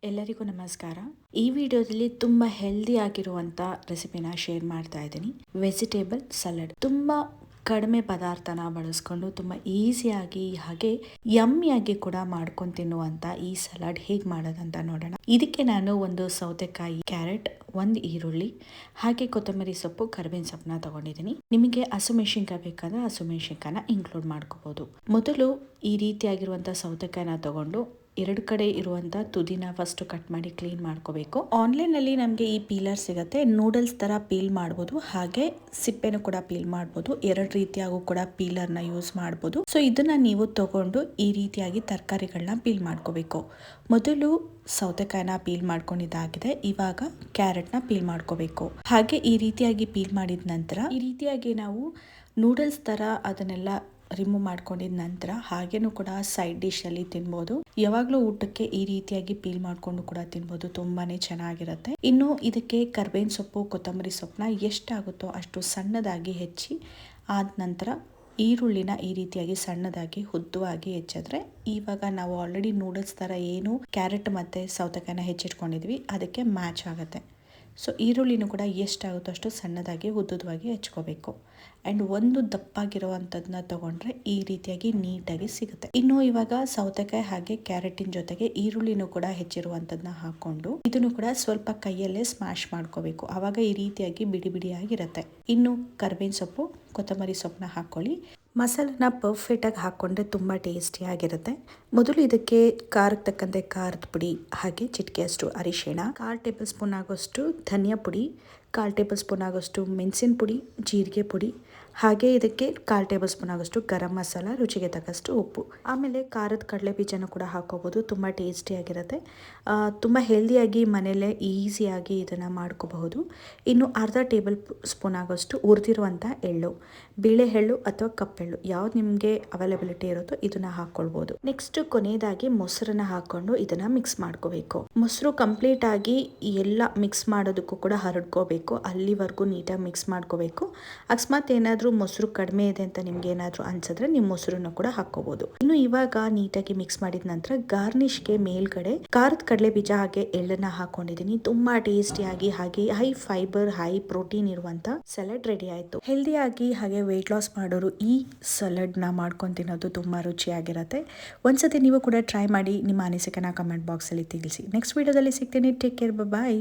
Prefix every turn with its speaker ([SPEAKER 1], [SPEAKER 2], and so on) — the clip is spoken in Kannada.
[SPEAKER 1] ಎಲ್ಲರಿಗೂ ನಮಸ್ಕಾರ. ಈ ವಿಡಿಯೋದಲ್ಲಿ ತುಂಬಾ ಹೆಲ್ದಿ ಆಗಿರುವಂತ ರೆಸಿಪಿನ ಶೇರ್ ಮಾಡ್ತಾ ಇದ್ದೀನಿ. Vegetable salad. ತುಂಬಾ ಕಡಿಮೆ ಪದಾರ್ಥನ ಬಳಸ್ಕೊಂಡು ತುಂಬಾ ಈಸಿಯಾಗಿ ಹಾಗೆ ಯಮ್ಮಿಯಾಗಿ ಕೂಡ ಮಾಡ್ಕೊಂಡು ತಿನ್ನುವಂತ ಈ ಸಲಾಡ್ ಹೇಗೆ ಮಾಡೋದಂತ ನೋಡೋಣ. ಇದಕ್ಕೆ ನಾನು ಒಂದು ಸೌತೆಕಾಯಿ, ಕ್ಯಾರೆಟ್, ಒಂದು ಈರುಳ್ಳಿ ಹಾಗೆ ಕೊತ್ತಂಬರಿ ಸೊಪ್ಪು, ಕರಿಬೇವಿನ ಸೊಪ್ಪನ್ನ ತಗೊಂಡಿದ್ದೀನಿ. ನಿಮಗೆ ಹಸಿಮೆಣಸಿನಕಾಯಿ ಬೇಕಾದ್ರೆ ಹಸಿಮೆಣಸಿನಕಾಯಿನ ಇನ್ಕ್ಲೂಡ್ ಮಾಡ್ಕೋಬಹುದು. ಮೊದಲು ಈ ರೀತಿಯಾಗಿರುವಂತ ಸೌತೆಕಾಯಿನ ತಗೊಂಡು ಎರಡು ಕಡೆ ಇರುವಂತ ತುದಿನ ಫಸ್ಟ್ ಕಟ್ ಮಾಡಿ ಕ್ಲೀನ್ ಮಾಡ್ಕೋಬೇಕು. ಆನ್ಲೈನ್ ಅಲ್ಲಿ ನಮಗೆ ಈ ಪೀಲರ್ ಸಿಗುತ್ತೆ. ನೂಡಲ್ಸ್ ತರ ಪೀಲ್ ಮಾಡಬಹುದು, ಹಾಗೆ ಸಿಪ್ಪೆನೂ ಕೂಡ ಪೀಲ್ ಮಾಡಬಹುದು. ಎರಡು ರೀತಿಯಾಗೂ ಕೂಡ ಪೀಲರ್ ನ ಯೂಸ್ ಮಾಡಬಹುದು. ಸೊ ಇದನ್ನ ನೀವು ತಗೊಂಡು ಈ ರೀತಿಯಾಗಿ ತರಕಾರಿಗಳನ್ನ ಪೀಲ್ ಮಾಡ್ಕೋಬೇಕು. ಮೊದಲು ಸೌತೆಕಾಯಿನ ಪೀಲ್ ಮಾಡ್ಕೊಂಡಿದ್ದಾಗಿದೆ. ಇವಾಗ ಕ್ಯಾರೆಟ್ ನ ಪೀಲ್ ಮಾಡ್ಕೋಬೇಕು. ಹಾಗೆ ಈ ರೀತಿಯಾಗಿ ಪೀಲ್ ಮಾಡಿದ ನಂತರ ಈ ರೀತಿಯಾಗಿ ನಾವು ನೂಡಲ್ಸ್ ತರ ಅದನ್ನೆಲ್ಲ ರಿಮೂವ್ ಮಾಡ್ಕೊಂಡಿದ ನಂತರ ಹಾಗೇನೂ ಕೂಡ ಸೈಡ್ ಡಿಶ್ ಅಲ್ಲಿ ತಿನ್ಬೋದು. ಯಾವಾಗ್ಲೂ ಊಟಕ್ಕೆ ಈ ರೀತಿಯಾಗಿ ಪೀಲ್ ಮಾಡ್ಕೊಂಡು ಕೂಡ ತಿನ್ಬೋದು. ತುಂಬಾನೇ ಚೆನ್ನಾಗಿರುತ್ತೆ. ಇನ್ನು ಇದಕ್ಕೆ ಕರಿಬೇವಿನ ಸೊಪ್ಪು, ಕೊತ್ತಂಬರಿ ಸೊಪ್ಪನ್ನ ಎಷ್ಟಾಗುತ್ತೋ ಅಷ್ಟು ಸಣ್ಣದಾಗಿ ಹೆಚ್ಚಿ ಆದ ನಂತರ ಈರುಳ್ಳಿನ ಈ ರೀತಿಯಾಗಿ ಸಣ್ಣದಾಗಿ ಉದ್ದವಾಗಿ ಹೆಚ್ಚಿದ್ರೆ ಇವಾಗ ನಾವು ಆಲ್ರೆಡಿ ನೂಡಲ್ಸ್ ತರ ಏನು ಕ್ಯಾರೆಟ್ ಮತ್ತೆ ಸೌತೆಕಾಯಿನ ಹೆಚ್ಚಿಟ್ಕೊಂಡಿದ್ವಿ ಅದಕ್ಕೆ ಮ್ಯಾಚ್ ಆಗುತ್ತೆ. ಸೊ ಈರುಳ್ಳಿನೂ ಕೂಡ ಎಷ್ಟಾಗುತ್ತೋ ಅಷ್ಟು ಸಣ್ಣದಾಗಿ ಉದ್ದುದವಾಗಿ ಹೆಚ್ಕೋಬೇಕು. ಆ್ಯಂಡ್ ಒಂದು ದಪ್ಪಾಗಿರುವಂಥದ್ದನ್ನ ತಗೊಂಡ್ರೆ ಈ ರೀತಿಯಾಗಿ ನೀಟಾಗಿ ಸಿಗುತ್ತೆ. ಇನ್ನು ಇವಾಗ ಸೌತೆಕಾಯಿ ಹಾಗೆ ಕ್ಯಾರೆಟಿನ ಜೊತೆಗೆ ಈರುಳ್ಳಿನೂ ಕೂಡ ಹೆಚ್ಚಿರುವಂಥದ್ದನ್ನ ಹಾಕೊಂಡು ಇದನ್ನು ಕೂಡ ಸ್ವಲ್ಪ ಕೈಯಲ್ಲೇ ಸ್ಮ್ಯಾಶ್ ಮಾಡ್ಕೋಬೇಕು. ಆವಾಗ ಈ ರೀತಿಯಾಗಿ ಬಿಡಿ ಬಿಡಿಯಾಗಿರುತ್ತೆ. ಇನ್ನು ಕರಿಬೇವಿನ ಸೊಪ್ಪು, ಕೊತ್ತಂಬರಿ ಸೊಪ್ಪನ್ನ ಹಾಕೊಳ್ಳಿ. ಮಸಾಲನ ಪರ್ಫೆಕ್ಟ್ ಆಗಿ ಹಾಕೊಂಡ್ರೆ ತುಂಬಾ ಟೇಸ್ಟಿ ಆಗಿರುತ್ತೆ. ಮೊದಲು ಇದಕ್ಕೆ ಖಾರಕ್ಕೆ ತಕ್ಕಂತೆ ಖಾರದ ಪುಡಿ, ಹಾಗೆ ಚಿಟಿಕೆಯಷ್ಟು ಅರಿಶಿಣ, 1/4 ಟೇಬಲ್ ಸ್ಪೂನ್ ಆಗೋಷ್ಟು ಧನಿಯಾ ಪುಡಿ, 1/4 ಟೇಬಲ್ ಸ್ಪೂನ್ ಆಗೋಷ್ಟು ಮೆಣಸಿನ ಪುಡಿ, ಜೀರಿಗೆ ಪುಡಿ, ಹಾಗೆ ಇದಕ್ಕೆ 1/4 ಟೇಬಲ್ ಸ್ಪೂನ್ ಆಗೋಷ್ಟು ಗರಂ ಮಸಾಲ, ರುಚಿಗೆ ತಕ್ಕಷ್ಟು ಉಪ್ಪು. ಆಮೇಲೆ ಖಾರದ ಕಡಲೆ ಬೀಜನೂ ಕೂಡ ಹಾಕೋಬಹುದು. ತುಂಬಾ ಟೇಸ್ಟಿ ಆಗಿರುತ್ತೆ. ತುಂಬಾ ಹೆಲ್ದಿಯಾಗಿ ಮನೆಯಲ್ಲೇ ಈಸಿಯಾಗಿ ಇದನ್ನ ಮಾಡ್ಕೋಬಹುದು. ಇನ್ನು 1/2 ಟೇಬಲ್ ಸ್ಪೂನ್ ಆಗೋಷ್ಟು ಹುರಿದಿರುವಂತ ಎಳ್ಳು, ಬೇಳೆ ಎಳ್ಳು ಅಥವಾ ಕಪ್ಪೆಳ್ಳು ಯಾವ್ದು ನಿಮಗೆ ಅವೈಲಬಿಲಿಟಿ ಇರುತ್ತೋ ಇದನ್ನ ಹಾಕೊಳ್ಬಹುದು. ನೆಕ್ಸ್ಟ್ ಕೊನೆಯದಾಗಿ ಮೊಸರನ್ನ ಹಾಕೊಂಡು ಇದನ್ನ ಮಿಕ್ಸ್ ಮಾಡ್ಕೋಬೇಕು. ಮೊಸರು ಕಂಪ್ಲೀಟ್ ಆಗಿ ಎಲ್ಲ ಮಿಕ್ಸ್ ಮಾಡೋದಕ್ಕೂ ಕೂಡ ಹರಡ್ಕೋಬೇಕು. ಅಲ್ಲಿವರೆಗೂ ನೀಟಾಗಿ ಮಿಕ್ಸ್ ಮಾಡ್ಕೋಬೇಕು. ಅಕಸ್ಮಾತ್ ಏನಾದ್ರೂ ಮೊಸರು ಕಡಿಮೆ ಇದೆ ಅಂತ ನಿಮ್ಗೆ ಏನಾದ್ರೂ ಅನ್ಸಿದ್ರೆ ನೀವು ಮೊಸರನ್ನು ಕೂಡ ಹಾಕೋಬಹುದು. ಇನ್ನು ಇವಾಗ ನೀಟಾಗಿ ಮಿಕ್ಸ್ ಮಾಡಿದ ನಂತರ ಗಾರ್ನಿಶ್ಗೆ ಮೇಲ್ಗಡೆ ಖಾರದ ಕಡಲೆ ಬೀಜ ಹಾಗೆ ಎಳ್ಳನ್ನ ಹಾಕೊಂಡಿದ್ದೀನಿ. ತುಂಬಾ ಟೇಸ್ಟಿಯಾಗಿ ಹಾಗೆ ಹೈ ಫೈಬರ್, ಹೈ ಪ್ರೋಟೀನ್ ಇರುವಂತ ಸಲಾಡ್ ರೆಡಿ ಆಯ್ತು. ಹೆಲ್ದಿಯಾಗಿ ಹಾಗೆ ವೆಯ್ಟ್ ಲಾಸ್ ಮಾಡೋರು ಈ ಸಲಾಡ್ ನ ಮಾಡ್ಕೊಂಡು ತಿನ್ನೋದು ತುಂಬಾ ರುಚಿಯಾಗಿರುತ್ತೆ. ಒಂದ್ಸತಿ ನೀವು ಕೂಡ ಟ್ರೈ ಮಾಡಿ. ನಿಮ್ಮ ಅನಿಸಿಕೆನ ಕಮೆಂಟ್ ಬಾಕ್ಸ್ ಅಲ್ಲಿ ತಿಳಿಸಿ. ನೆಕ್ಸ್ಟ್ ವಿಡಿಯೋದಲ್ಲಿ ಸಿಗ್ತೀನಿ. ಟೇಕ್ ಕೇರ್, ಬಾಯ್.